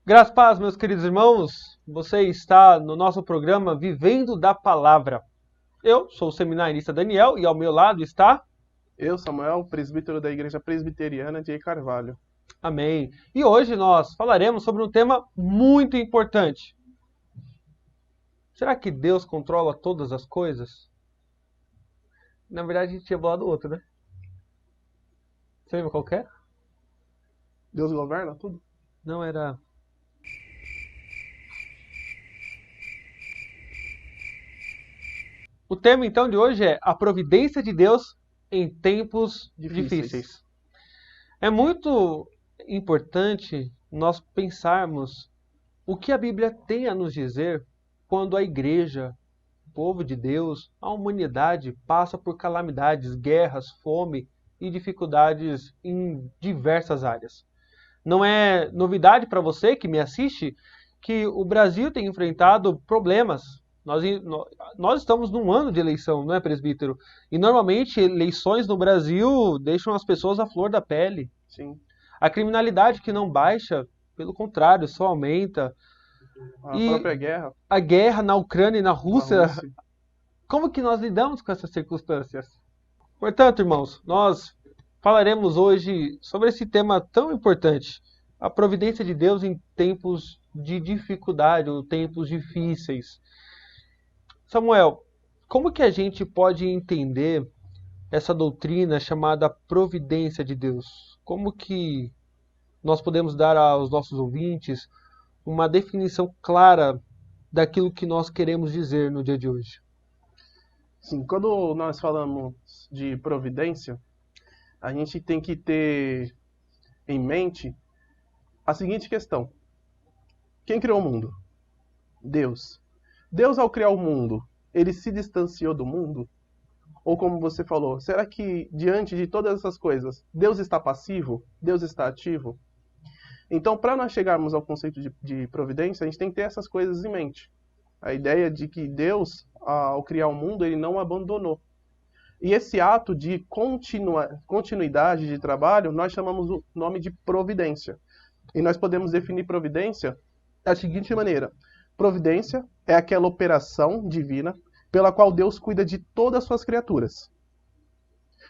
Graças a Deus, meus queridos irmãos, você está no nosso programa Vivendo da Palavra. Eu sou o seminarista Daniel e ao meu lado está... Eu, Samuel, presbítero da Igreja Presbiteriana de Carvalho. Amém. E hoje nós falaremos sobre um tema muito importante. Será que Deus controla todas as coisas? Na verdade, a gente tinha falado outro, né? Você lembra qual que é? Deus governa tudo? Não, era... O tema, então, de hoje é a providência de Deus em tempos difíceis. É muito importante nós pensarmos o que a Bíblia tem a nos dizer quando a igreja, o povo de Deus, a humanidade passa por calamidades, guerras, fome e dificuldades em diversas áreas. Não é novidade para você que me assiste que o Brasil tem enfrentado problemas. Nós estamos num ano de eleição, não é, presbítero? E normalmente eleições no Brasil deixam as pessoas à flor da pele. Sim. A criminalidade que não baixa, pelo contrário, só aumenta. A própria guerra. A guerra na Ucrânia e na Rússia. Na Rússia. Como que nós lidamos com essas circunstâncias? Portanto, irmãos, nós falaremos hoje sobre esse tema tão importante. A providência de Deus em tempos de dificuldade ou tempos difíceis. Samuel, como que a gente pode entender essa doutrina chamada providência de Deus? Como que nós podemos dar aos nossos ouvintes uma definição clara daquilo que nós queremos dizer no dia de hoje? Sim, quando nós falamos de providência, a gente tem que ter em mente a seguinte questão. Quem criou o mundo? Deus. Deus, ao criar o mundo, ele se distanciou do mundo? Ou como você falou, será que diante de todas essas coisas, Deus está passivo? Deus está ativo? Então, para nós chegarmos ao conceito de providência, a gente tem que ter essas coisas em mente. A ideia de que Deus, ao criar o mundo, ele não abandonou. E esse ato de continuidade de trabalho, nós chamamos o nome de providência. E nós podemos definir providência da seguinte maneira. Providência é aquela operação divina pela qual Deus cuida de todas as suas criaturas.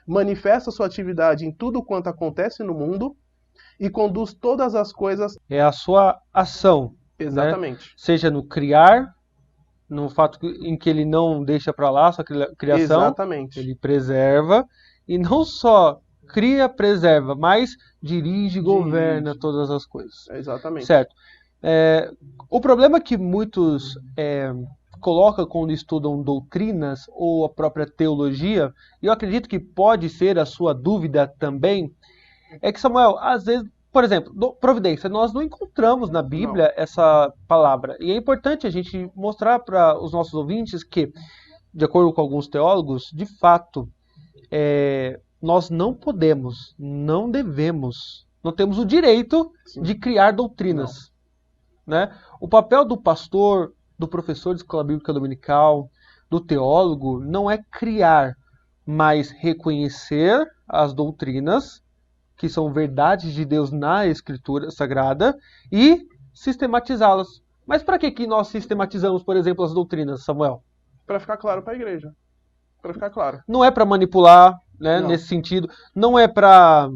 Manifesta sua atividade em tudo quanto acontece no mundo e conduz todas as coisas... É a sua ação. Exatamente. Né? Seja no criar, no fato em que ele não deixa para lá a sua criação. Exatamente. Ele preserva e não só cria, preserva, mas dirige, governa todas as coisas. Exatamente. Certo. O problema que muitos colocam quando estudam doutrinas ou a própria teologia, e eu acredito que pode ser a sua dúvida também, é que, Samuel, às vezes, por exemplo, providência, nós não encontramos na Bíblia essa palavra. E é importante a gente mostrar para os nossos ouvintes que, de acordo com alguns teólogos, de fato, nós não podemos, não devemos, não temos o direito de criar doutrinas. Né? O papel do pastor, do professor de escola bíblica dominical, do teólogo, não é criar, mas reconhecer as doutrinas, que são verdades de Deus na Escritura Sagrada, e sistematizá-las. Mas para que nós sistematizamos, por exemplo, as doutrinas, Samuel? Para ficar claro para a igreja. Para ficar claro. Não é para manipular, né, nesse sentido. Não é para...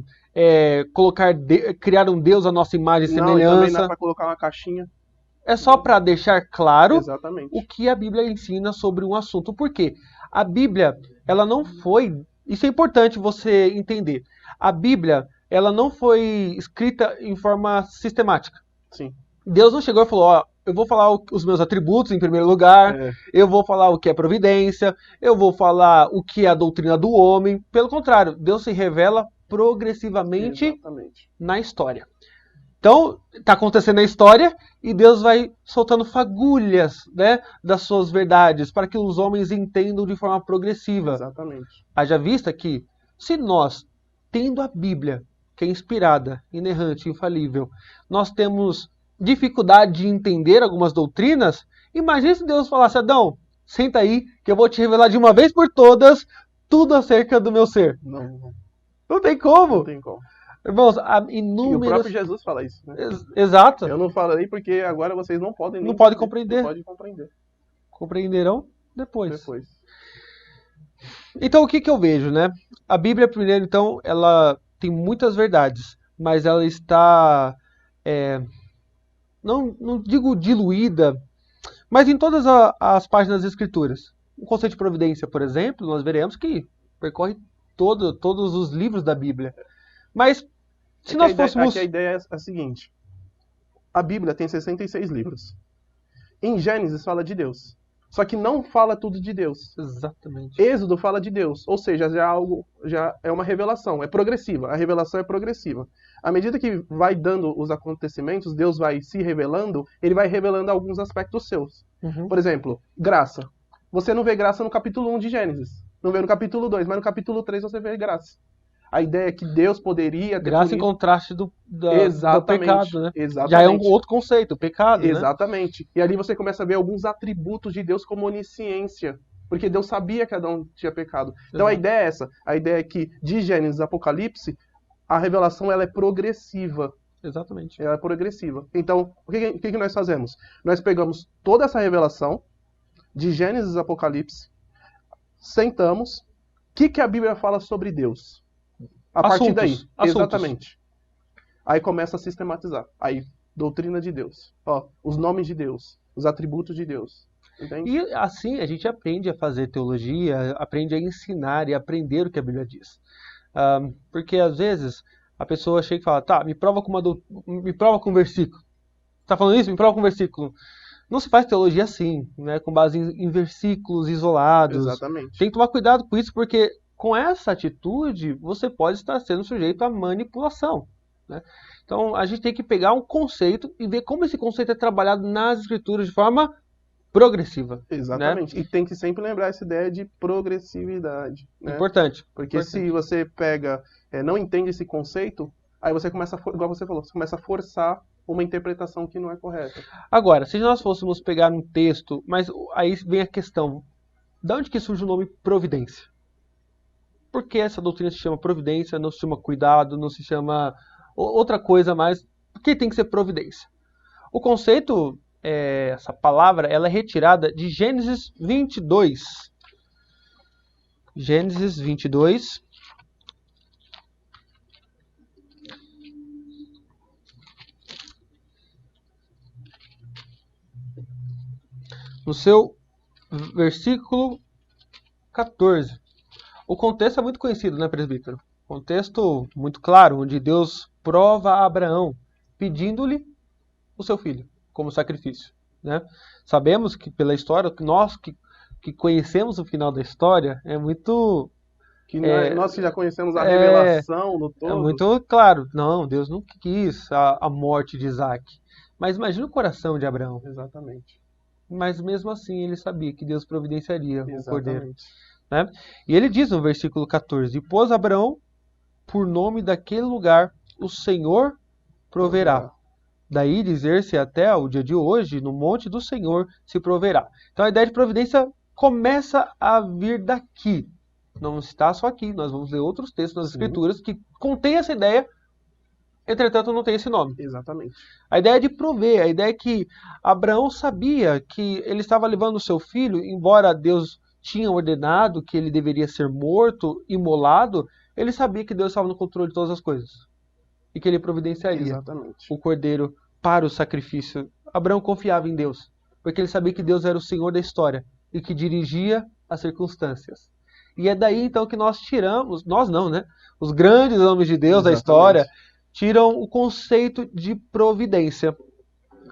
criar um Deus à nossa imagem e semelhança. Também não é para colocar uma caixinha. É só para deixar claro Exatamente. o que a Bíblia ensina sobre um assunto. Por quê? A Bíblia, ela não foi... Isso é importante você entender. A Bíblia, ela não foi escrita em forma sistemática. Sim. Deus não chegou e falou, eu vou falar os meus atributos em primeiro lugar, eu vou falar o que é providência, eu vou falar o que é a doutrina do homem. Pelo contrário, Deus se revela progressivamente na história. Então, está acontecendo a história e Deus vai soltando fagulhas, né, das suas verdades para que os homens entendam de forma progressiva. Exatamente. Haja vista que, se nós, tendo a Bíblia, que é inspirada, inerrante, infalível, nós temos dificuldade de entender algumas doutrinas, imagine se Deus falasse, Adão, senta aí que eu vou te revelar de uma vez por todas tudo acerca do meu ser. Não. Não tem como. Não tem como. Irmãos, há E o inúmeras... próprio Jesus fala isso, né? Exato. Eu não falei porque agora vocês não podem nem Não podem entender, compreender. não podem compreender Compreenderão depois. depois. Então, o que eu vejo, né? A Bíblia, primeiro, então, ela tem muitas verdades, mas ela está, não digo diluída, mas em todas as páginas das Escrituras. O conceito de providência, por exemplo, nós veremos que percorre todos os livros da Bíblia. Mas, se nós fôssemos... Aqui a ideia é a seguinte. A Bíblia tem 66 livros. Em Gênesis fala de Deus. Só que não fala tudo de Deus. Exatamente. Êxodo fala de Deus. Ou seja, já é uma revelação. É progressiva. A revelação é progressiva. À medida que vai dando os acontecimentos, Deus vai se revelando, ele vai revelando alguns aspectos seus. Uhum. Por exemplo, graça. Você não vê graça no capítulo 1 de Gênesis. Não vê no capítulo 2, mas no capítulo 3 você vê graça. A ideia é que Deus poderia ter graça em contraste do pecado, né? Exatamente. Já é um outro conceito, o pecado, exatamente. Né? E ali você começa a ver alguns atributos de Deus como onisciência. Porque Deus sabia que Adão tinha pecado. Então a ideia é essa. A ideia é que de Gênesis a Apocalipse, a revelação ela é progressiva. Exatamente. Ela é progressiva. Então, o que nós fazemos? Nós pegamos toda essa revelação de Gênesis a Apocalipse, sentamos, o que a Bíblia fala sobre Deus? A partir daí, exatamente. Aí começa a sistematizar. Aí, doutrina de Deus. Ó, os nomes de Deus, os atributos de Deus. Entende? E assim a gente aprende a fazer teologia, aprende a ensinar e aprender o que a Bíblia diz. Porque às vezes a pessoa chega e fala, tá, me prova com um versículo. Tá falando isso? Me prova com um versículo. Não se faz teologia assim, né, com base em versículos isolados. Exatamente. Tem que tomar cuidado com isso, porque com essa atitude, você pode estar sendo sujeito à manipulação. Né? Então, a gente tem que pegar um conceito e ver como esse conceito é trabalhado nas escrituras de forma progressiva. Exatamente. Né? E tem que sempre lembrar essa ideia de progressividade. Né? Importante. Porque se você pega, não entende esse conceito, aí você começa, igual você falou, você começa a forçar uma interpretação que não é correta. Agora, se nós fôssemos pegar um texto, mas aí vem a questão, de onde que surge o nome providência? Por que essa doutrina se chama providência, não se chama cuidado, não se chama outra coisa mais? Por que tem que ser providência? O conceito, essa palavra, ela é retirada de Gênesis 22. Gênesis 22. No seu versículo 14. O contexto é muito conhecido, né, presbítero? Contexto muito claro, onde Deus prova a Abraão, pedindo-lhe o seu filho como sacrifício. Né? Sabemos que pela história, nós que conhecemos o final da história, é muito... nós que já conhecemos a revelação do todo. É muito claro. Não, Deus não quis a morte de Isaac. Mas imagina o coração de Abraão. Exatamente. Mas mesmo assim ele sabia que Deus providenciaria o cordeiro. Né? E ele diz no versículo 14, e pôs Abraão por nome daquele lugar, o Senhor proverá. Daí dizer-se até o dia de hoje, no monte do Senhor se proverá. Então a ideia de providência começa a vir daqui. Não está só aqui, nós vamos ler outros textos nas Escrituras que contêm essa ideia, entretanto não tem esse nome. Exatamente. A ideia de prover, a ideia é que Abraão sabia que ele estava levando o seu filho, embora Deus tinha ordenado que ele deveria ser morto, imolado, ele sabia que Deus estava no controle de todas as coisas. E que ele providenciaria o cordeiro para o sacrifício. Abraão confiava em Deus, porque ele sabia que Deus era o Senhor da história e que dirigia as circunstâncias. E é daí então que nós tiramos, nós não, né? Os grandes homens de Deus da história tiram o conceito de providência.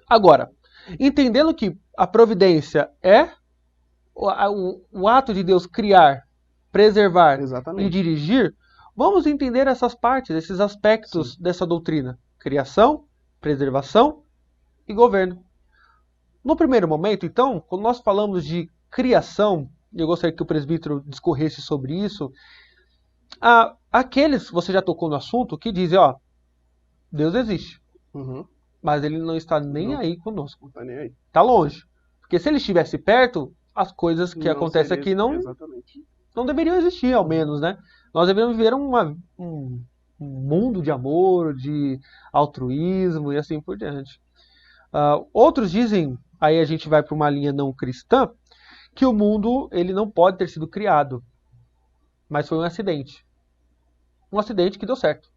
Agora, entendendo que a providência é o ato de Deus criar, preservar e dirigir, vamos entender essas partes, esses aspectos dessa doutrina. Criação, preservação e governo. No primeiro momento, então, quando nós falamos de criação, eu gostaria que o presbítero discorresse sobre isso, aqueles, você já tocou no assunto, que dizem, ó, Deus existe, mas ele não está nem aí conosco. Não está nem aí. Está longe. Porque se ele estivesse perto, as coisas que acontecem aqui não deveriam existir, ao menos, né? Nós deveríamos viver mundo de amor, de altruísmo e assim por diante. Outros dizem, aí a gente vai para uma linha não cristã, que o mundo ele não pode ter sido criado, mas foi um acidente. Um acidente que deu certo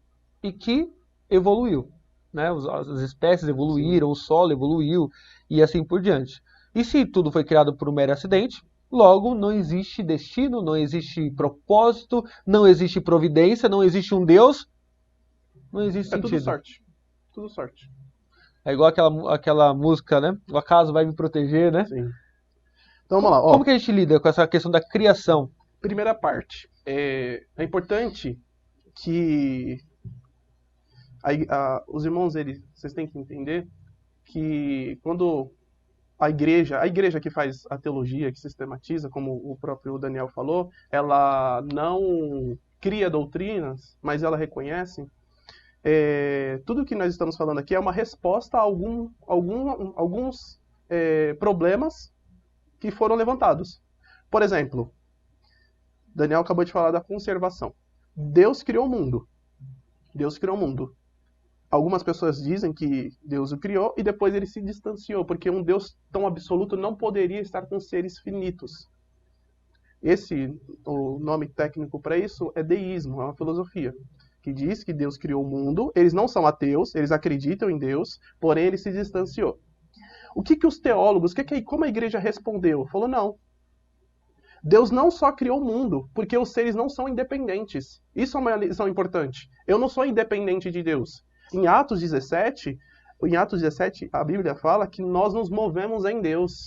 e que evoluiu. Né? As espécies evoluíram, o solo evoluiu e assim por diante. E se tudo foi criado por um mero acidente, logo não existe destino, não existe propósito, não existe providência, não existe um Deus, não existe sentido. Tudo sorte. Tudo sorte. É igual aquela música, né? O acaso vai me proteger, né? Sim. Então vamos lá. Como que a gente lida com essa questão da criação? Primeira parte. É importante que os irmãos, vocês têm que entender que quando a igreja que faz a teologia, que sistematiza, como o próprio Daniel falou, ela não cria doutrinas, mas ela reconhece. Tudo que nós estamos falando aqui é uma resposta a alguns problemas que foram levantados. Por exemplo, Daniel acabou de falar da conservação. Deus criou o mundo. Deus criou o mundo. Algumas pessoas dizem que Deus o criou e depois ele se distanciou, porque um Deus tão absoluto não poderia estar com seres finitos. O nome técnico para isso é deísmo, é uma filosofia que diz que Deus criou o mundo. Eles não são ateus, eles acreditam em Deus, porém ele se distanciou. O que os teólogos, como a igreja respondeu? Falou, não. Deus não só criou o mundo, porque os seres não são independentes. Isso é uma lição importante. Eu não sou independente de Deus. Em Atos 17, a Bíblia fala que nós nos movemos em Deus.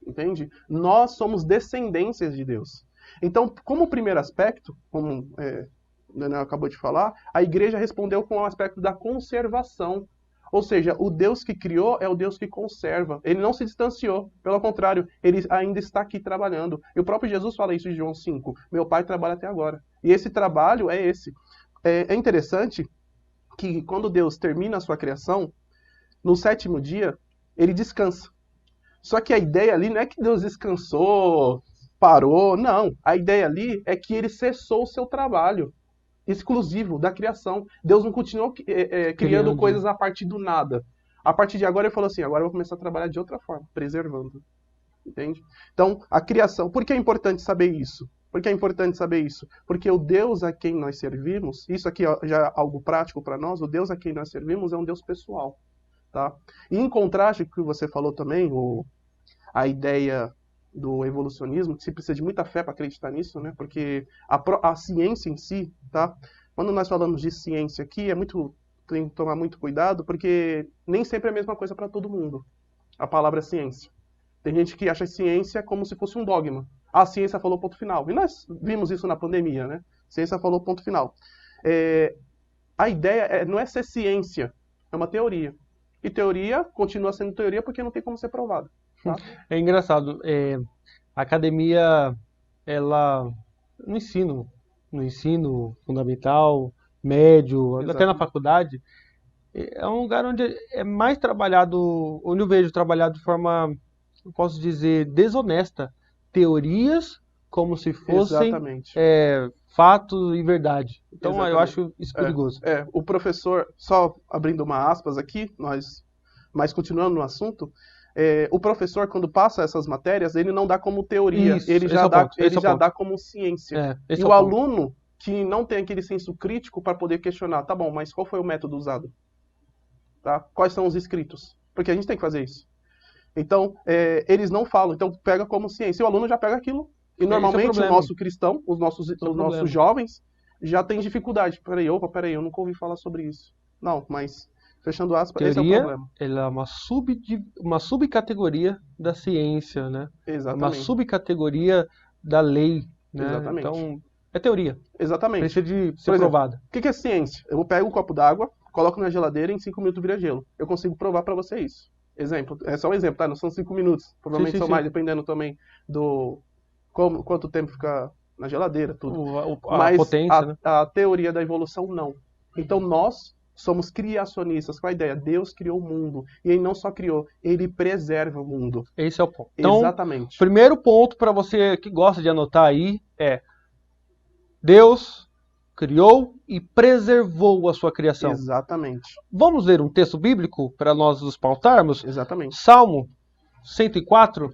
Entende? Nós somos descendências de Deus. Então, como primeiro aspecto, como o Daniel acabou de falar, a igreja respondeu com o aspecto da conservação. Ou seja, o Deus que criou é o Deus que conserva. Ele não se distanciou. Pelo contrário, ele ainda está aqui trabalhando. E o próprio Jesus fala isso em João 5. Meu Pai trabalha até agora. E esse trabalho é esse. É interessante que quando Deus termina a sua criação, no 7º dia, ele descansa. Só que a ideia ali não é que Deus descansou, parou. Não. A ideia ali é que ele cessou o seu trabalho exclusivo da criação. Deus não continuou criando coisas a partir do nada. A partir de agora ele falou assim, agora eu vou começar a trabalhar de outra forma, preservando. Entende? Então, a criação. Por que é importante saber isso? Porque o Deus a quem nós servimos, isso aqui já é algo prático para nós, o Deus a quem nós servimos é um Deus pessoal. Tá? E em contraste com o que você falou também, a ideia do evolucionismo, que se precisa de muita fé para acreditar nisso, né? Porque a ciência em si, tá? Quando nós falamos de ciência aqui, tem que tomar muito cuidado, porque nem sempre é a mesma coisa para todo mundo. A palavra ciência. Tem gente que acha ciência como se fosse um dogma. A ciência falou ponto final. E nós vimos isso na pandemia, né? Ciência falou ponto final. A ideia não é ser ciência, é uma teoria. E teoria continua sendo teoria porque não tem como ser provado. Tá? É engraçado, a academia, ela, no ensino fundamental, médio, Exato. até na faculdade, é um lugar onde é mais trabalhado, onde eu vejo trabalhado de forma, eu posso dizer, desonesta, teorias como se fossem fato e verdade. Então exatamente. Eu acho isso perigoso. O professor, só abrindo uma aspas aqui, mas continuando no assunto, o professor, quando passa essas matérias, ele não dá como teoria, ele já dá como ciência. E o aluno que não tem aquele senso crítico para poder questionar, tá bom, mas qual foi o método usado? Tá? Quais são os escritos? Porque a gente tem que fazer isso. Então, eles não falam, então pega como ciência. E o aluno já pega aquilo. E normalmente o nosso cristão, os nossos jovens, já tem dificuldade. Peraí, eu nunca ouvi falar sobre isso. Não, mas, fechando aspas, teoria, esse é o problema. Ela é uma subcategoria da ciência, né? Exatamente. Uma subcategoria da lei, né? Exatamente. Então, é teoria. Exatamente. Precisa de ser provada. O que é ciência? Eu pego um copo d'água, coloco na geladeira e em 5 minutos vira gelo. Eu consigo provar para você isso. Exemplo, é só um exemplo, tá? Não são 5 minutos. Provavelmente são mais, dependendo também do quanto tempo fica na geladeira, tudo. Mas potência, né? A teoria da evolução, não. Então nós somos criacionistas com a ideia. Deus criou o mundo. E ele não só criou, ele preserva o mundo. Esse é o ponto. Então, exatamente. Primeiro ponto para você que gosta de anotar aí é: Deus criou e preservou a sua criação. Exatamente. Vamos ler um texto bíblico para nós nos pautarmos? Exatamente. Salmo 104,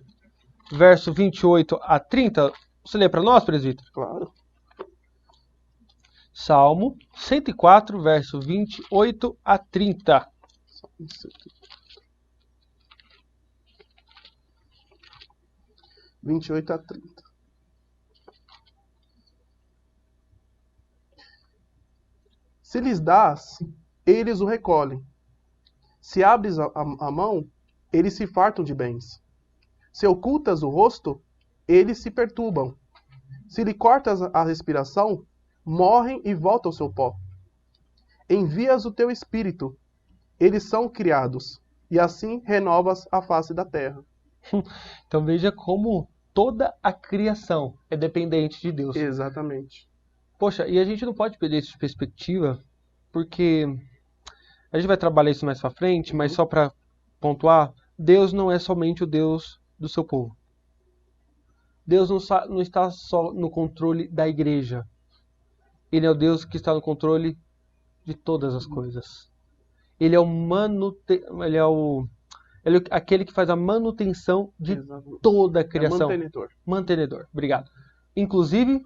verso 28 a 30. Você lê para nós, presbítero? Claro. Salmo 104, verso 28 a 30. 28 a 30. Se lhes dás, eles o recolhem. Se abres a mão, eles se fartam de bens. Se ocultas o rosto, eles se perturbam. Se lhe cortas a respiração, morrem e voltam ao seu pó. Envias o teu espírito, eles são criados, e assim renovas a face da terra. Então veja como toda a criação é dependente de Deus. Exatamente. Poxa, e a gente não pode perder isso de perspectiva, porque a gente vai trabalhar isso mais pra frente, mas só para pontuar, Deus não é somente o Deus do seu povo. Deus não está só no controle da igreja. Ele é o Deus que está no controle de todas as coisas. Ele é aquele que faz a manutenção de toda a criação. É mantenedor. Mantenedor, obrigado. Inclusive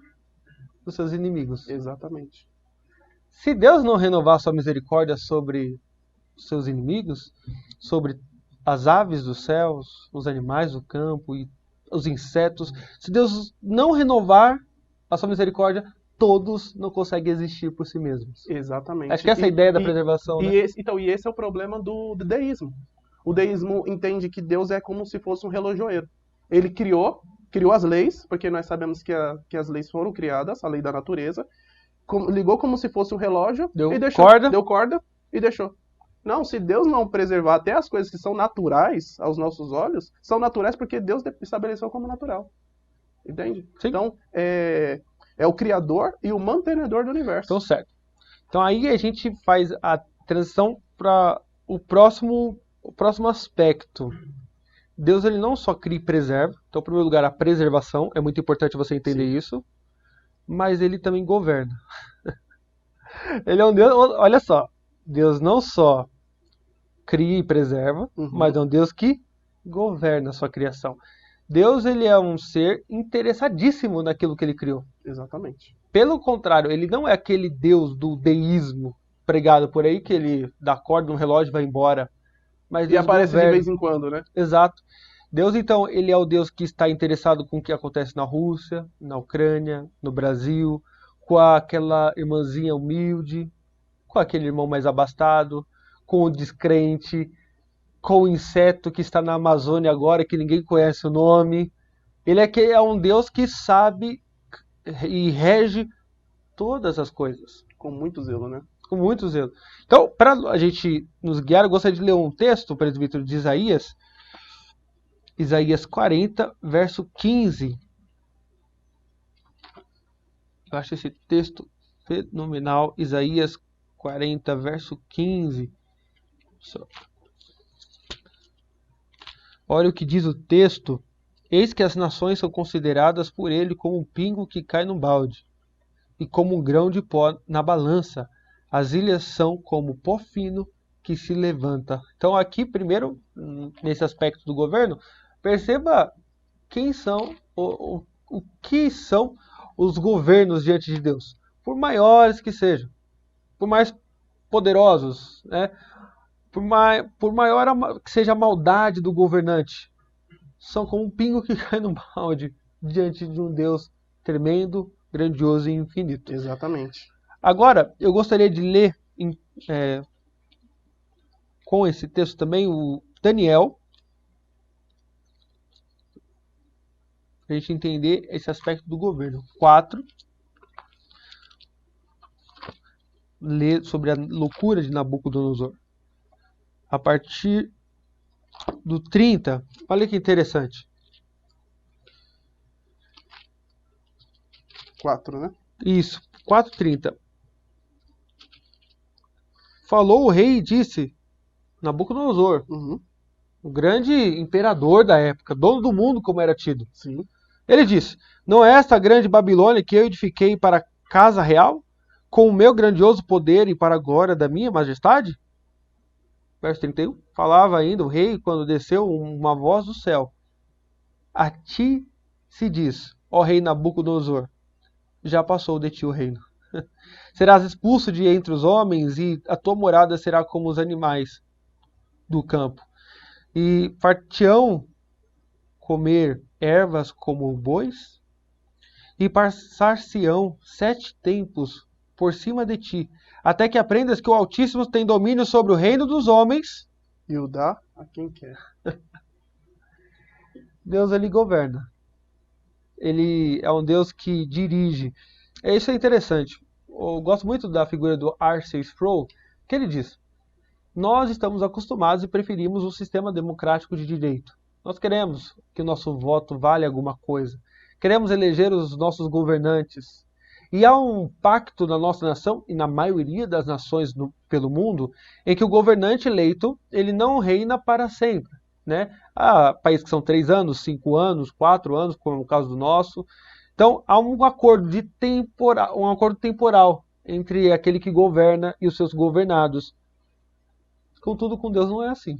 dos seus inimigos. Exatamente. Se Deus não renovar sua misericórdia sobre os seus inimigos, sobre as aves dos céus, os animais do campo e os insetos, se Deus não renovar a sua misericórdia, todos não conseguem existir por si mesmos. Exatamente. Acho que essa é a ideia da preservação, né? E esse é o problema do deísmo. O deísmo entende que Deus é como se fosse um relojoeiro. Ele criou as leis, porque nós sabemos que as leis foram criadas, a lei da natureza, ligou como se fosse um relógio e deixou. Deu corda e deixou. Não, se Deus não preservar até as coisas que são naturais aos nossos olhos, são naturais porque Deus estabeleceu como natural. Entende? Sim. Então, é o criador e o mantenedor do universo. Então, certo. Então aí a gente faz a transição para o próximo aspecto. Deus ele não só cria e preserva. Então, em primeiro lugar, a preservação. É muito importante você entender isso. Mas ele também governa. Ele é um Deus... Olha só. Deus não só cria e preserva, mas é um Deus que governa a sua criação. Deus ele é um ser interessadíssimo naquilo que ele criou. Exatamente. Pelo contrário, ele não é aquele Deus do deísmo pregado por aí, que ele dá corda no relógio e vai embora. Mas Deus aparece governa. De vez em quando, né? Exato. Deus, então, ele é o Deus que está interessado com o que acontece na Rússia, na Ucrânia, no Brasil, com aquela irmãzinha humilde, com aquele irmão mais abastado, com o descrente, com o inseto que está na Amazônia agora, que ninguém conhece o nome. Ele é um Deus que sabe e rege todas as coisas. Com muito zelo, né? Com muito zelo. Então, para a gente nos guiar, eu gostaria de ler um texto, presbítero, de Isaías. Isaías 40, verso 15. Eu acho esse texto fenomenal. Isaías 40, verso 15. Olha o que diz o texto. Eis que as nações são consideradas por ele como um pingo que cai no balde, e como um grão de pó na balança. As ilhas são como pó fino que se levanta. Então aqui, primeiro, nesse aspecto do governo, perceba quem são, o que são os governos diante de Deus. Por maiores que sejam, por mais poderosos, né? Por maior que seja a maldade do governante, são como um pingo que cai no balde diante de um Deus tremendo, grandioso e infinito. Exatamente. Agora, eu gostaria de ler com esse texto também o Daniel, para a gente entender esse aspecto do governo. 4. Ler sobre a loucura de Nabucodonosor. A partir do 30, olha que interessante. 4, né? Isso, 4:30. Falou o rei e disse, Nabucodonosor, o grande imperador da época, dono do mundo como era tido. Sim. Ele disse, não é esta grande Babilônia que eu edifiquei para casa real, com o meu grandioso poder e para a glória da minha majestade? Verso 31. Falava ainda o rei quando desceu uma voz do céu. A ti se diz, ó rei Nabucodonosor, já passou de ti o reino. Serás expulso de entre os homens e a tua morada será como os animais do campo. E far-te-ão comer ervas como bois? E passar-se-ão 7 tempos por cima de ti, até que aprendas que o Altíssimo tem domínio sobre o reino dos homens. E o dá a quem quer. Deus, ele governa. Ele é um Deus que dirige. Isso é interessante. Eu gosto muito da figura do R.C. Sproul, que ele diz: nós estamos acostumados e preferimos um sistema democrático de direito. Nós queremos que o nosso voto valha alguma coisa. Queremos eleger os nossos governantes. E há um pacto na nossa nação, e na maioria das nações pelo mundo, em que o governante eleito ele não reina para sempre. Né? Há países que são 3 anos, 5 anos, 4 anos, como é o caso do nosso. Então, há um acordo temporal entre aquele que governa e os seus governados. Contudo, com Deus não é assim.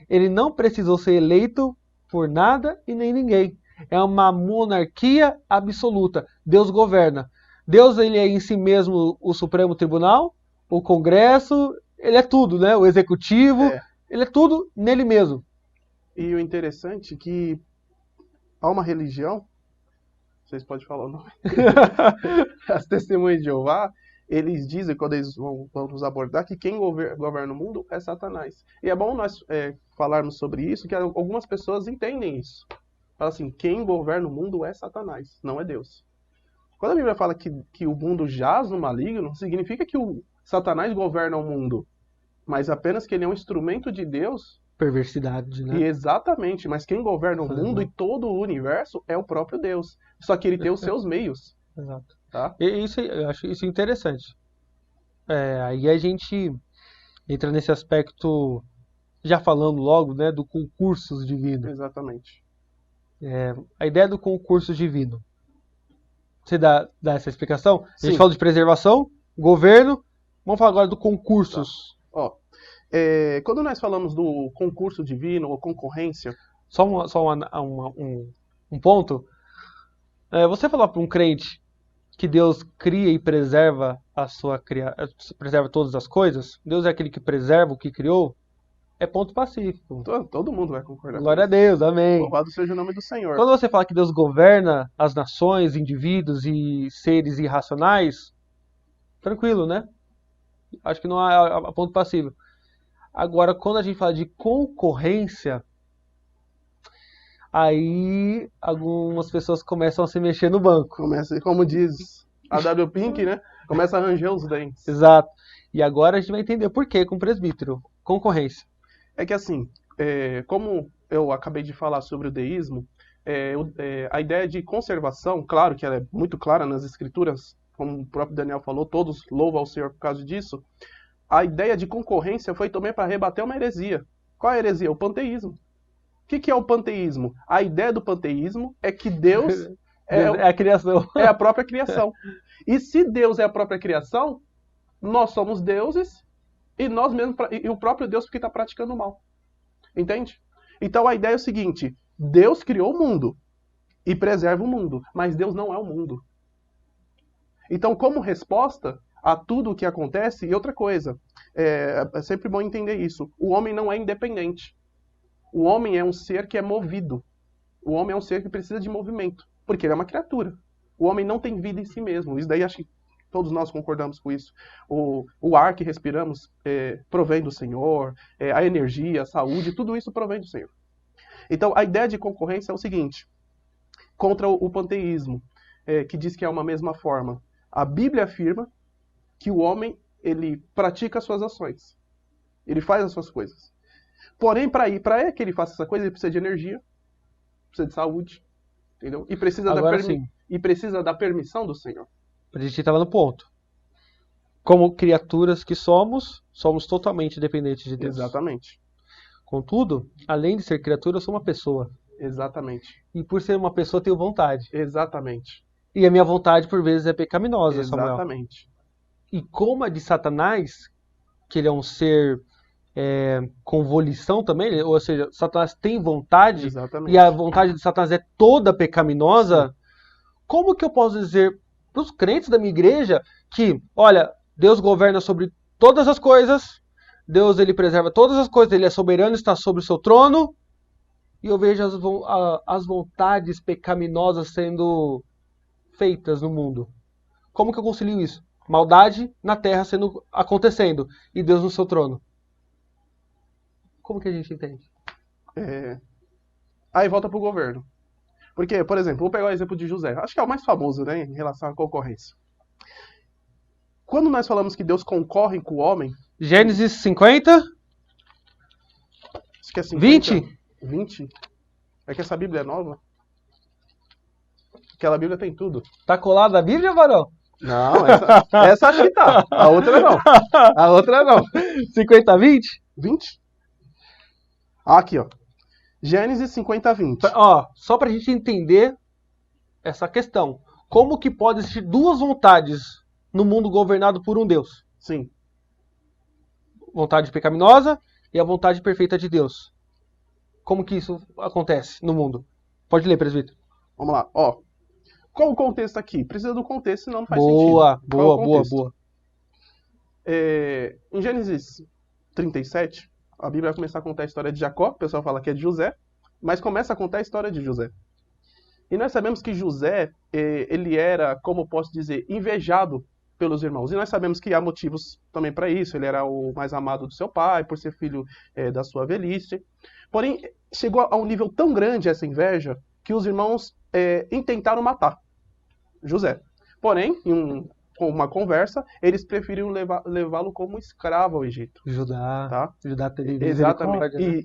Ele não precisou ser eleito por nada e nem ninguém. É uma monarquia absoluta. Deus governa. Deus, ele é em si mesmo o Supremo Tribunal, o Congresso, ele é tudo, né? O Executivo, ele é tudo nele mesmo. E o interessante é que há uma religião, vocês podem falar o nome, as Testemunhas de Jeová, eles dizem, quando eles vão nos abordar, que quem governa o mundo é Satanás. E é bom nós falarmos sobre isso, que algumas pessoas entendem isso. Fala assim, quem governa o mundo é Satanás, não é Deus. Quando a Bíblia fala que o mundo jaz no maligno, significa que o Satanás governa o mundo, mas apenas que ele é um instrumento de Deus. Perversidade, né? E exatamente, mas quem governa o mundo e todo o universo é o próprio Deus. Só que ele tem os seus meios. Exato. Tá? Eu acho isso interessante. Aí a gente entra nesse aspecto, já falando logo, né, do concurso divino. Exatamente. A ideia do concurso divino. Você dá essa explicação? Sim. A gente falou de preservação, governo, vamos falar agora do concursos. Tá. Ó, quando nós falamos do concurso divino ou concorrência... Só um ponto. Você falar para um crente que Deus cria e preserva preserva todas as coisas, Deus é aquele que preserva o que criou, é ponto pacífico. Todo mundo vai concordar. Glória a Deus, amém. Louvado seja o nome do Senhor. Quando você fala que Deus governa as nações, indivíduos e seres irracionais, tranquilo, né? Acho que não há ponto passivo. Agora, quando a gente fala de concorrência, aí algumas pessoas começam a se mexer no banco. Começa, como diz a W. Pink, né? Começa a ranger os dentes. Exato. E agora a gente vai entender por que com o presbítero. Concorrência. É que assim, como eu acabei de falar sobre o deísmo, a ideia de conservação, claro que ela é muito clara nas escrituras, como o próprio Daniel falou, todos louvam ao Senhor por causa disso. A ideia de concorrência foi também para rebater uma heresia. Qual é a heresia? O panteísmo. O que é o panteísmo? A ideia do panteísmo é que Deus é a criação. É a própria criação. E se Deus é a própria criação, nós somos deuses e nós mesmos, e o próprio Deus porque está praticando o mal. Entende? Então a ideia é o seguinte, Deus criou o mundo e preserva o mundo, mas Deus não é o mundo. Então, como resposta a tudo o que acontece, e outra coisa, é sempre bom entender isso, o homem não é independente. O homem é um ser que é movido. O homem é um ser que precisa de movimento, porque ele é uma criatura. O homem não tem vida em si mesmo. Isso daí acho que todos nós concordamos com isso. O ar que respiramos provém do Senhor, a energia, a saúde, tudo isso provém do Senhor. Então, a ideia de concorrência é o seguinte, contra o panteísmo, que diz que é uma mesma forma. A Bíblia afirma que o homem, ele pratica as suas ações. Ele faz as suas coisas. Porém, para que ele faça essa coisa, ele precisa de energia, precisa de saúde, entendeu? E precisa da permissão do Senhor. A gente estava no ponto. Como criaturas que somos totalmente dependentes de Deus. Exatamente. Contudo, além de ser criatura, eu sou uma pessoa. Exatamente. E por ser uma pessoa, eu tenho vontade. Exatamente. E a minha vontade, por vezes, é pecaminosa, Exatamente. e como a de Satanás, que ele é um ser com volição também, ou seja, Satanás tem vontade, Exatamente. e a vontade de Satanás é toda pecaminosa, como que eu posso dizer para os crentes da minha igreja que, olha, Deus governa sobre todas as coisas, Deus ele preserva todas as coisas, ele é soberano, está sobre o seu trono, e eu vejo as vontades pecaminosas sendo feitas no mundo. Como que eu concilio isso? Maldade na terra acontecendo e Deus no seu trono. Como que a gente entende? Aí volta pro governo. Porque, por exemplo, vou pegar o exemplo de José. Acho que é o mais famoso, né, em relação à concorrência. Quando nós falamos que Deus concorre com o homem... Gênesis 50? Acho que é 50, 20? 20? É que essa Bíblia é nova. Aquela Bíblia tem tudo. Tá colado na Bíblia, varão? Não, essa acho que tá. A outra não. A outra não. 50, 20? 20? Aqui, ó. Gênesis 50, 20. Ó, só pra gente entender essa questão. Como que pode existir duas vontades no mundo governado por um Deus? Sim. Vontade pecaminosa e a vontade perfeita de Deus. Como que isso acontece no mundo? Pode ler, presbítero. Vamos lá, ó. Qual o contexto aqui? Precisa do contexto, senão não faz boa, sentido. Boa. Em Gênesis 37, a Bíblia vai começar a contar a história de Jacó. O pessoal fala que é de José, mas começa a contar a história de José. E nós sabemos que José, ele era, como posso dizer, invejado pelos irmãos. E nós sabemos que há motivos também para isso. Ele era o mais amado do seu pai, por ser filho da sua velhice. Porém, chegou a um nível tão grande essa inveja que os irmãos intentaram matar José. Porém, com uma conversa, eles preferiram levá-lo como escravo ao Egito. Judá. Tá? Judá teve Exatamente. Né?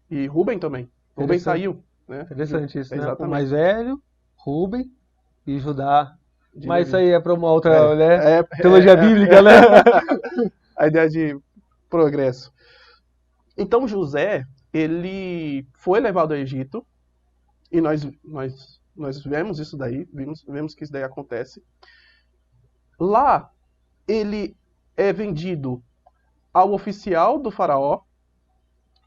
E Rubem também. Rubem saiu. Né? Interessante isso, né? Exatamente. O mais velho, Rubem e Judá. Mas isso aí é para uma outra teologia bíblica, né? A ideia de progresso. Então José, ele foi levado ao Egito, e nós vemos isso daí, vemos que isso daí acontece. Lá, ele é vendido ao oficial do faraó.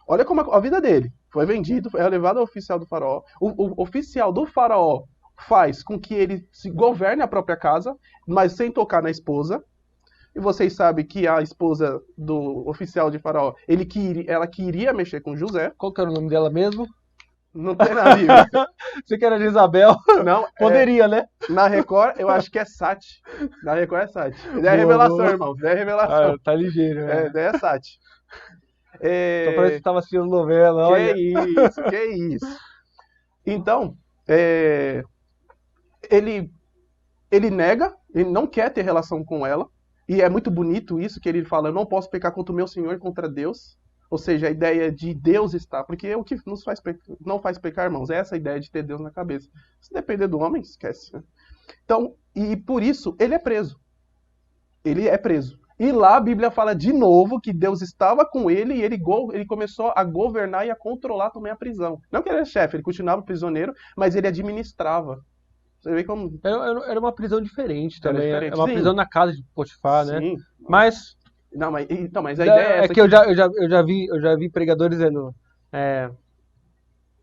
Olha como a vida dele. Foi vendido, é levado ao oficial do faraó. O oficial do faraó faz com que ele se governe a própria casa, mas sem tocar na esposa. E vocês sabem que a esposa do oficial de faraó, ela queria mexer com José. Qual que era o nome dela mesmo? Não tem na Bíblia. Você que era de Isabel? Não. Poderia, né? Na Record, eu acho que é Sati. Na Record é Sati. Ideia é revelação, irmão. Ideia é revelação. Tá ligeiro, né? Ideia é Sati. Só parece que tava assistindo novela. Olha. Que isso. Então, ele nega, ele não quer ter relação com ela. E é muito bonito isso, que ele fala, eu não posso pecar contra o meu Senhor e contra Deus. Ou seja, a ideia de Deus estar. Porque o que não faz pecar, irmãos, é essa ideia de ter Deus na cabeça. Se depender do homem, esquece. Né? Então, e por isso, ele é preso. Ele é preso. E lá a Bíblia fala de novo que Deus estava com ele e ele começou a governar e a controlar também a prisão. Não que ele era chefe, ele continuava prisioneiro, mas ele administrava. Você vê como... Era uma prisão diferente também. Diferente. Era uma prisão na casa de Potifar, né? Sim. Mas... Não, mas a ideia é essa. Que eu já vi pregadores dizendo...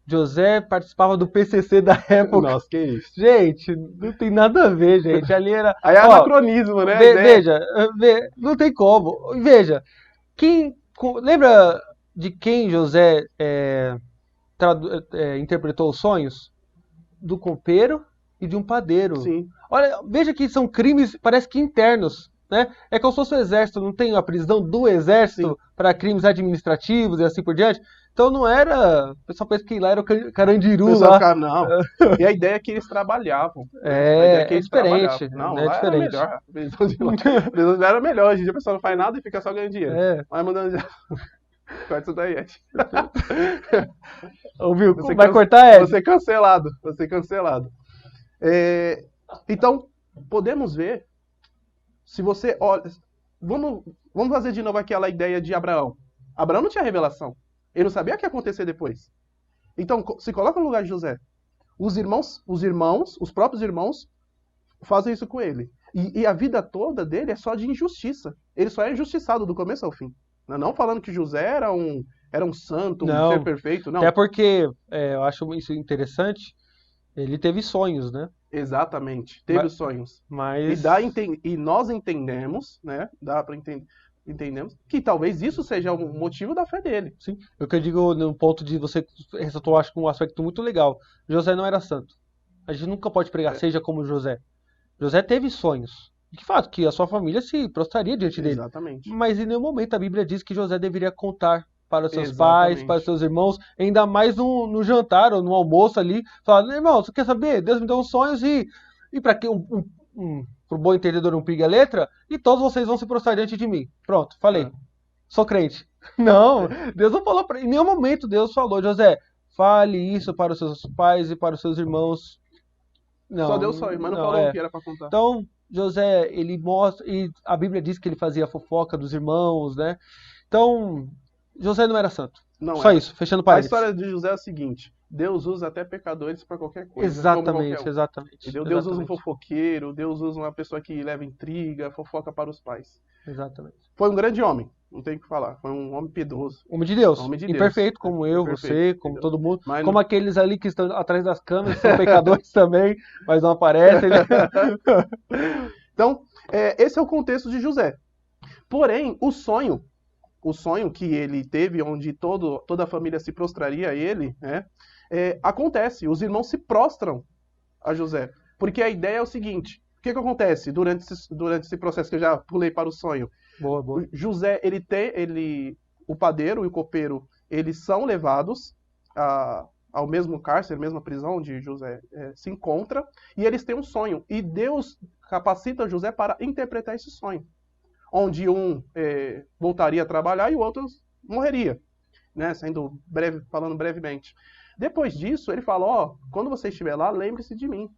José participava do PCC da época. Nossa, que isso. Gente, não tem nada a ver, gente. Ali era... Aí é anacronismo, né? Veja, não tem como. Veja, lembra de quem José interpretou os sonhos? Do copeiro e de um padeiro. Sim. Olha, veja que são crimes, parece que internos. Né? É como se fosse o exército, não tem a prisão do exército para crimes administrativos e assim por diante. Então não era. O pessoal pensa que lá era o Carandiru lá. Não. E a ideia é que eles trabalhavam. É diferente. Não, é diferente. Era melhor. A prisão era melhor. Hoje em dia a pessoa não faz nada e fica só ganhando dinheiro. Vai mandando dinheiro. Corta isso daí, Ed. Ouviu? Vai cortar, Ed? Você cancelado. Então, podemos ver. Se você olha... Vamos fazer de novo aquela ideia de Abraão. Abraão não tinha revelação. Ele não sabia o que ia acontecer depois. Então, se coloca no lugar de José. Os próprios irmãos, fazem isso com ele. E a vida toda dele é só de injustiça. Ele só é injustiçado do começo ao fim. Não falando que José era um santo, um Não, ser perfeito, não. até porque eu acho isso interessante. Ele teve sonhos, né? Exatamente. Teve sonhos. Mas E nós entendemos, né? Dá para entendemos que talvez isso seja um motivo da fé dele. sim, o que eu digo no ponto de você ressaltou, acho que um aspecto muito legal. José não era santo. A gente nunca pode pregar, seja como José. José teve sonhos. De fato, que a sua família se prostraria diante dele. Exatamente. Mas em nenhum momento a Bíblia diz que José deveria contar para os seus pais, Exatamente. para os seus irmãos, ainda mais no jantar ou no almoço ali, falar, irmão, você quer saber? Deus me deu uns sonhos e para que pro bom entendedor um pigue a letra, e todos vocês vão se prostrar diante de mim. Pronto, falei. Sou crente. Não, Deus não falou em nenhum momento Deus falou, José, fale isso para os seus pais e para os seus irmãos. Não, só deu sonho, mas não falou o que era para contar. Então, José, ele mostra, e a Bíblia diz que ele fazia a fofoca dos irmãos, né? Então, José não era santo. Não Só era. isso, fechando A parênteses. história de José é a seguinte: Deus usa até pecadores para qualquer coisa. Exatamente, exatamente. Entendeu? Deus usa um fofoqueiro, Deus usa uma pessoa que leva intriga, fofoca para os pais. Exatamente. Foi um grande homem, não tem o que falar. Foi um homem piedoso. Homem de Deus. Homem de Deus. Imperfeito, como eu, Imperfeito, você, como entendeu? todo mundo. Mas como não- aqueles ali que estão atrás das câmeras, são pecadores também, mas não aparecem. Né? Então, esse é o contexto de José. Porém, o sonho que ele teve, onde toda a família se prostraria a ele, né, acontece. Os irmãos se prostram a José. Porque a ideia é o seguinte: o que acontece durante esse processo que eu já pulei para o sonho? Boa, boa. José, o padeiro e o copeiro, eles são levados ao mesmo cárcere, à mesma prisão onde José se encontra, e eles têm um sonho. E Deus capacita José para interpretar esse sonho, onde um voltaria a trabalhar e o outro morreria, né? Falando brevemente. Depois disso, ele fala: quando você estiver lá, lembre-se de mim.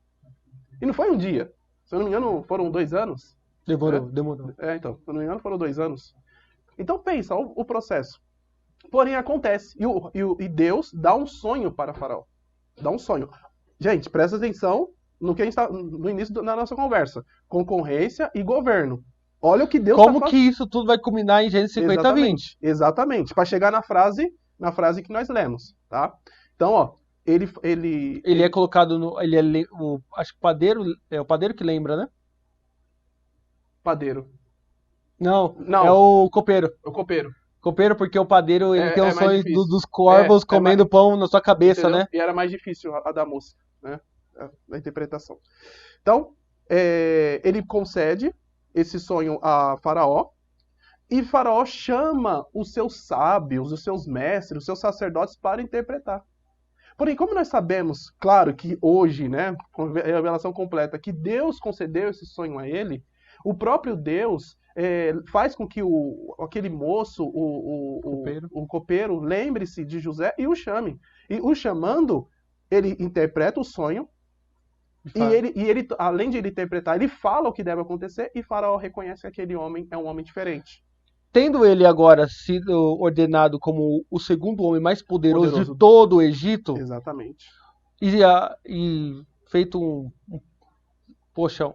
E não foi um dia. Se eu não me engano, foram 2 anos. Demorou. Então, se eu não me engano, foram 2 anos. Então pensa o processo. Porém, acontece. E Deus dá um sonho para Faraó. Dá um sonho. Gente, presta atenção no que a gente está no início da nossa conversa. Concorrência e governo. Olha o que Deus Como que isso tudo vai culminar em Gênesis 50, 20? Exatamente. Para chegar na frase que nós lemos, tá? Então, ele é colocado no... acho que é o padeiro que lembra, né? Padeiro. Não, Não. é o copeiro. O copeiro. Copeiro, porque o padeiro ele tem o sonho difícil. dos corvos comendo pão na sua cabeça, Entendeu? né? E era mais difícil a da moça, né? A interpretação. Então, ele concede esse sonho a Faraó, e Faraó chama os seus sábios, os seus mestres, os seus sacerdotes para interpretar. Porém, como nós sabemos, claro que hoje, né, com a revelação completa, que Deus concedeu esse sonho a ele, o próprio Deus faz com que aquele moço, o copeiro, lembre-se de José e o chame. E o chamando, ele interpreta o sonho, e ele, além de ele interpretar, ele fala o que deve acontecer, e Faraó reconhece que aquele homem é um homem diferente. Tendo ele agora sido ordenado como o segundo homem mais poderoso de todo o Egito, exatamente, e feito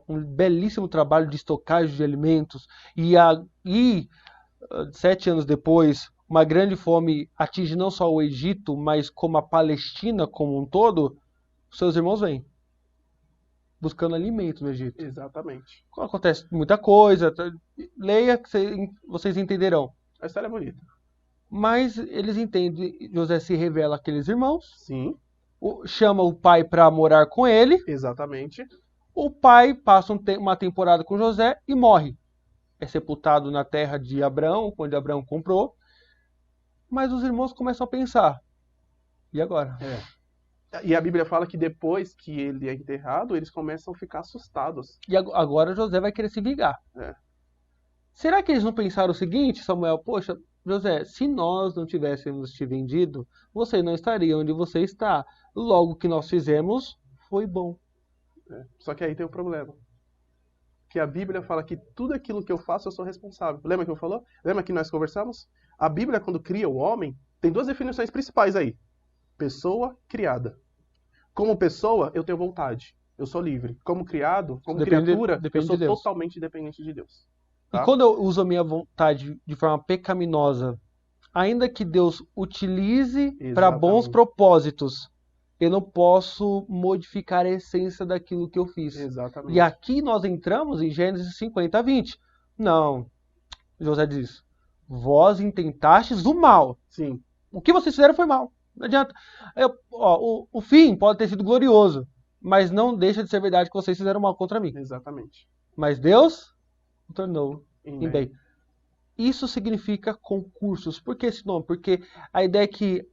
um belíssimo trabalho de estocagem de alimentos, e 7 anos depois, uma grande fome atinge não só o Egito, mas como a Palestina como um todo, seus irmãos vêm buscando alimento no Egito. Exatamente. Acontece muita coisa, leia que vocês entenderão. A história é bonita. Mas eles entendem, José se revela àqueles irmãos. Sim. Chama o pai para morar com ele. Exatamente. O pai passa uma temporada com José e morre. É sepultado na terra de Abraão, onde Abraão comprou. Mas os irmãos começam a pensar. E agora? E a Bíblia fala que depois que ele é enterrado, eles começam a ficar assustados. E agora José vai querer se vingar. Será que eles não pensaram o seguinte, Samuel? Poxa, José, se nós não tivéssemos te vendido, você não estaria onde você está. Logo, o que nós fizemos foi bom. Só que aí tem um problema. Que a Bíblia fala que tudo aquilo que eu faço, eu sou responsável. Lembra que eu falou? Lembra que nós conversamos? A Bíblia, quando cria o homem, tem 2 definições principais aí. Pessoa criada. Como pessoa, eu tenho vontade. Eu sou livre. Como criado, como Depende- criatura, eu depende sou de Deus. totalmente dependente de Deus. E Tá? quando eu uso a minha vontade de forma pecaminosa, ainda que Deus utilize para bons Exatamente. propósitos, eu não posso modificar a essência daquilo que eu fiz. E Exatamente. aqui nós entramos em Gênesis 50, 20. Não, José diz, vós intentastes o mal. Sim, O que vocês fizeram foi mal. Não adianta. O fim pode ter sido glorioso, mas não deixa de ser verdade que vocês fizeram mal contra mim. exatamente. Mas Deus o tornou Em em bem. Isso significa concursos. Por que esse nome? Porque a ideia é que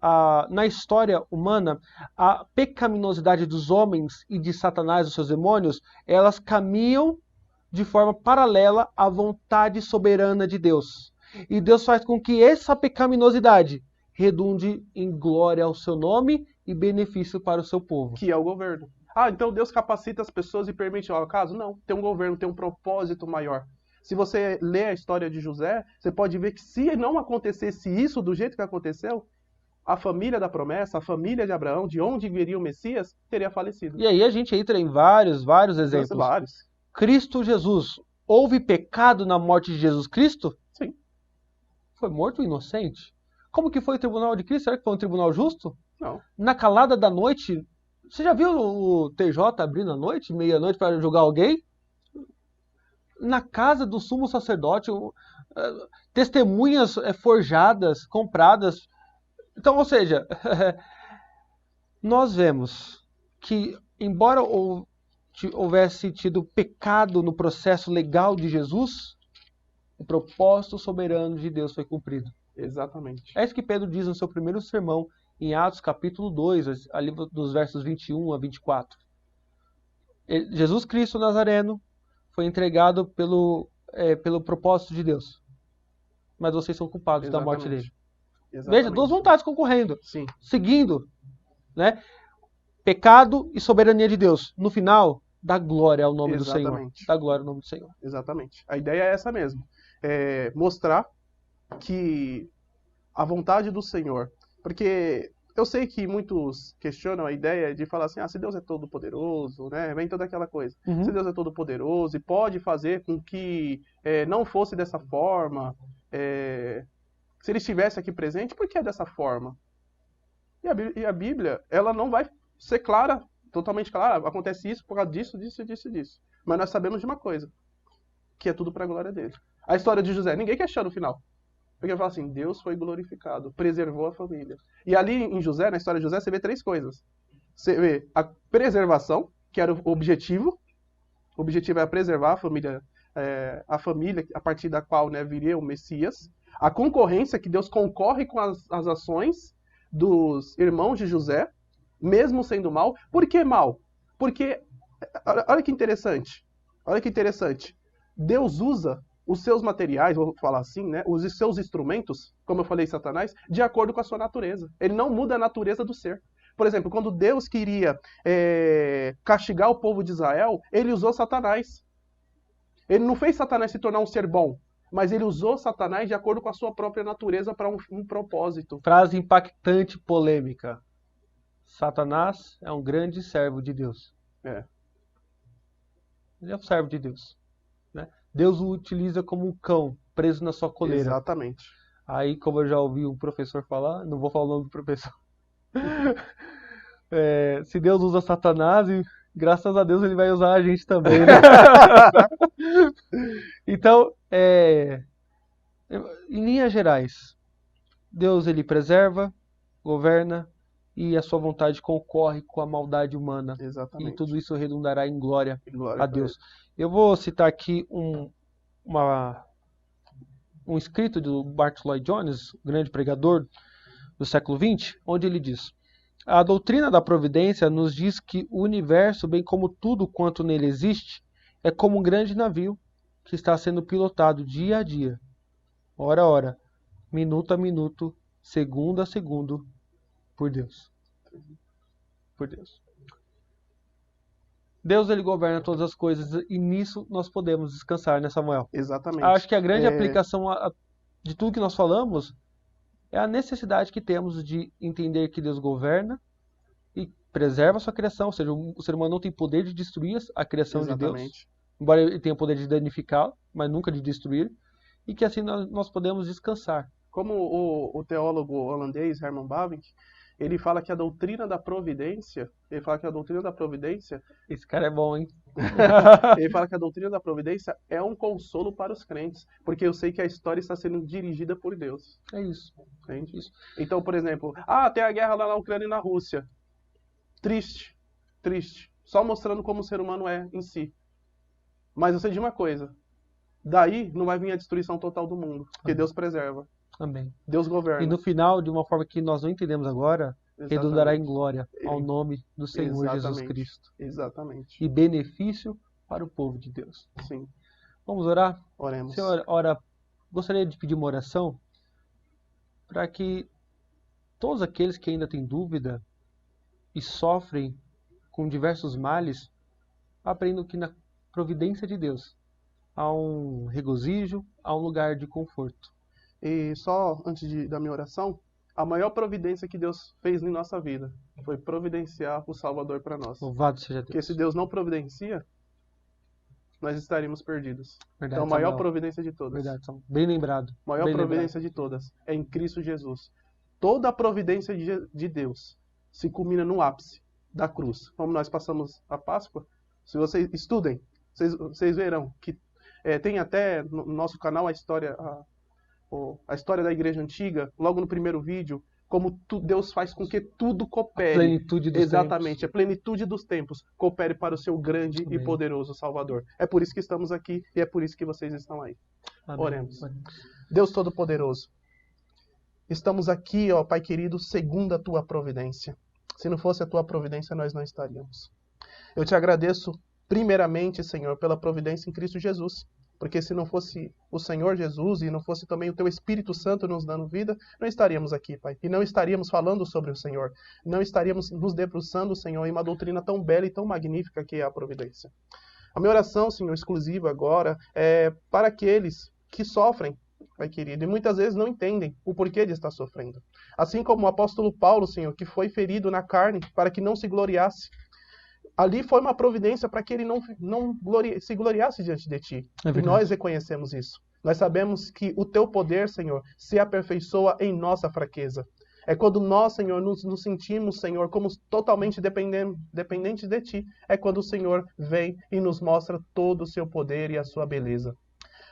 na história humana, a pecaminosidade dos homens e de Satanás, os seus demônios, elas caminham de forma paralela à vontade soberana de Deus. E Deus faz com que essa pecaminosidade redunde em glória ao seu nome e benefício para o seu povo. Que é o governo. Ah, então Deus capacita as pessoas e permite ao acaso? Não, tem um governo, tem um propósito maior. Se você lê a história de José, você pode ver que se não acontecesse isso do jeito que aconteceu, a família da promessa, a família de Abraão, de onde viria o Messias, teria falecido. E aí a gente entra em vários exemplos. Vários. Cristo Jesus. Houve pecado na morte de Jesus Cristo? Sim. Foi morto inocente? Como que foi o tribunal de Cristo? Será que foi um tribunal justo? Não. Na calada da noite, você já viu o TJ abrindo à noite, meia-noite, para julgar alguém? Na casa do sumo sacerdote, testemunhas forjadas, compradas. Então, ou seja, nós vemos que, embora houvesse tido pecado no processo legal de Jesus, o propósito soberano de Deus foi cumprido. Exatamente. É isso que Pedro diz no seu primeiro sermão, em Atos capítulo 2, ali dos versos 21 a 24. Jesus Cristo Nazareno foi entregado pelo propósito de Deus. Mas vocês são culpados da morte dele. Exatamente. Veja, duas vontades concorrendo. Sim. Seguindo, né? Pecado e soberania de Deus. No final, dá glória ao nome do Senhor. Dá glória ao nome do Senhor. Exatamente. A ideia é essa mesmo. É mostrar que a vontade do Senhor. Porque eu sei que muitos questionam a ideia de falar assim, se Deus é todo poderoso, né? Vem toda aquela coisa. Uhum. Se Deus é todo poderoso e pode fazer com que não fosse dessa forma, se ele estivesse aqui presente, por que é dessa forma? E a Bíblia, ela não vai ser clara, totalmente clara, acontece isso por causa disso, disso, disso, disso. Mas nós sabemos de uma coisa, que é tudo para a glória dele. A história de José, ninguém questiona no final. Porque ele fala assim, Deus foi glorificado, preservou a família. E ali em José, na história de José, você vê três coisas. Você vê a preservação, que era o objetivo. O objetivo é preservar a família a partir da qual viria o Messias. A concorrência, que Deus concorre com as ações dos irmãos de José, mesmo sendo mal. Por que mal? Porque, olha que interessante. Olha que interessante. Deus usa os seus materiais, vou falar assim, né, os seus instrumentos, como eu falei, Satanás, de acordo com a sua natureza. Ele não muda a natureza do ser. Por exemplo, quando Deus queria castigar o povo de Israel, ele usou Satanás. Ele não fez Satanás se tornar um ser bom, mas ele usou Satanás de acordo com a sua própria natureza para um propósito. Frase impactante, polêmica. Satanás é um grande servo de Deus. Ele é um servo de Deus. Né? Deus o utiliza como um cão preso na sua coleira. Exatamente. Aí, como eu já ouvi um professor falar, não vou falar o nome do professor. Se Deus usa Satanás, graças a Deus ele vai usar a gente também. Né? Então, em linhas gerais, Deus ele preserva, governa e a sua vontade concorre com a maldade humana. Exatamente. E tudo isso redundará em glória Glória a Deus. Eu vou citar aqui um escrito do Martyn Lloyd-Jones, grande pregador do século XX, onde ele diz: a doutrina da providência nos diz que o universo, bem como tudo quanto nele existe, é como um grande navio que está sendo pilotado dia a dia, hora a hora, minuto a minuto, segundo a segundo, por Deus. Por Deus. Deus ele governa todas as coisas e nisso nós podemos descansar, né, Samuel? Exatamente. Acho que a grande aplicação de tudo que nós falamos é a necessidade que temos de entender que Deus governa e preserva a sua criação, ou seja, o ser humano não tem poder de destruir a criação de Deus, Exatamente. embora ele tenha o poder de danificá-la, mas nunca de destruir, e que assim nós podemos descansar. Como o teólogo holandês Herman Bavinck, ele fala que a doutrina da providência, Esse cara é bom, hein? ele fala que a doutrina da providência é um consolo para os crentes, porque eu sei que a história está sendo dirigida por Deus. É isso. Entende? Isso. Então, por exemplo, tem a guerra lá na Ucrânia e na Rússia. Triste, triste. Só mostrando como o ser humano é em si. Mas eu sei de uma coisa. Daí não vai vir a destruição total do mundo, porque Deus preserva. Amém. Deus governa. E no final, de uma forma que nós não entendemos agora, redundará em glória ao nome do Senhor Jesus Cristo. Exatamente. E benefício para o povo de Deus. Sim. Vamos orar? Oremos. Senhor, gostaria de pedir uma oração para que todos aqueles que ainda têm dúvida e sofrem com diversos males, aprendam que na providência de Deus há um regozijo, há um lugar de conforto. E só antes da minha oração, a maior providência que Deus fez em nossa vida foi providenciar o Salvador para nós. Louvado seja Deus. Porque se Deus não providencia, nós estaríamos perdidos. Verdade, então a maior Samuel. providência de todas. Verdade, Samuel. Bem lembrado. A maior Bem providência lembrado. de todas é em Cristo Jesus. Toda a providência de Deus se culmina no ápice da cruz. Como nós passamos a Páscoa, se vocês estudem, vocês verão que tem até no nosso canal a história da Igreja Antiga, logo no primeiro vídeo, como Deus faz com que tudo coopere. A plenitude dos Exatamente, tempos. a plenitude dos tempos coopere para o seu grande Amém. e poderoso Salvador. É por isso que estamos aqui e é por isso que vocês estão aí. Amém. Oremos. Deus Todo-Poderoso, estamos aqui, ó Pai querido, segundo a Tua providência. Se não fosse a Tua providência, nós não estaríamos. Eu te agradeço, primeiramente, Senhor, pela providência em Cristo Jesus. Porque se não fosse o Senhor Jesus e não fosse também o Teu Espírito Santo nos dando vida, não estaríamos aqui, Pai. E não estaríamos falando sobre o Senhor. Não estaríamos nos debruçando, Senhor, em uma doutrina tão bela e tão magnífica que é a providência. A minha oração, Senhor, exclusiva agora, é para aqueles que sofrem, Pai querido, e muitas vezes não entendem o porquê de estar sofrendo. Assim como o apóstolo Paulo, Senhor, que foi ferido na carne para que não se gloriasse. Ali foi uma providência para que ele não se gloriasse diante de Ti. E nós reconhecemos isso. Nós sabemos que o Teu poder, Senhor, se aperfeiçoa em nossa fraqueza. É quando nós, Senhor, nos sentimos, Senhor, como totalmente dependentes de Ti. É quando o Senhor vem e nos mostra todo o Seu poder e a Sua beleza.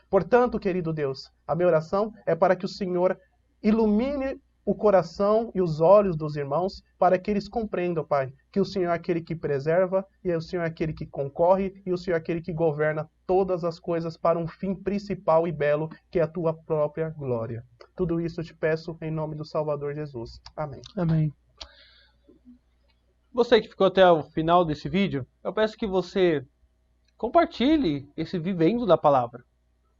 Portanto, querido Deus, a minha oração é para que o Senhor ilumine o coração e os olhos dos irmãos, para que eles compreendam, Pai, que o Senhor é aquele que preserva, e o Senhor é aquele que concorre, e o Senhor é aquele que governa todas as coisas para um fim principal e belo, que é a Tua própria glória. Tudo isso eu te peço em nome do Salvador Jesus. Amém. Amém. Você que ficou até o final desse vídeo, eu peço que você compartilhe esse vivendo da palavra.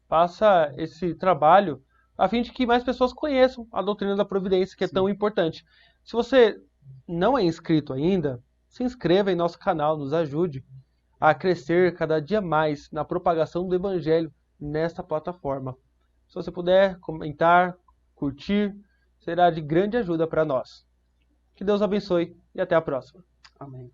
Faça esse trabalho a fim de que mais pessoas conheçam a doutrina da providência, que é tão importante. Se você não é inscrito ainda, se inscreva em nosso canal, nos ajude a crescer cada dia mais na propagação do Evangelho nesta plataforma. Se você puder comentar, curtir, será de grande ajuda para nós. Que Deus abençoe e até a próxima. Amém.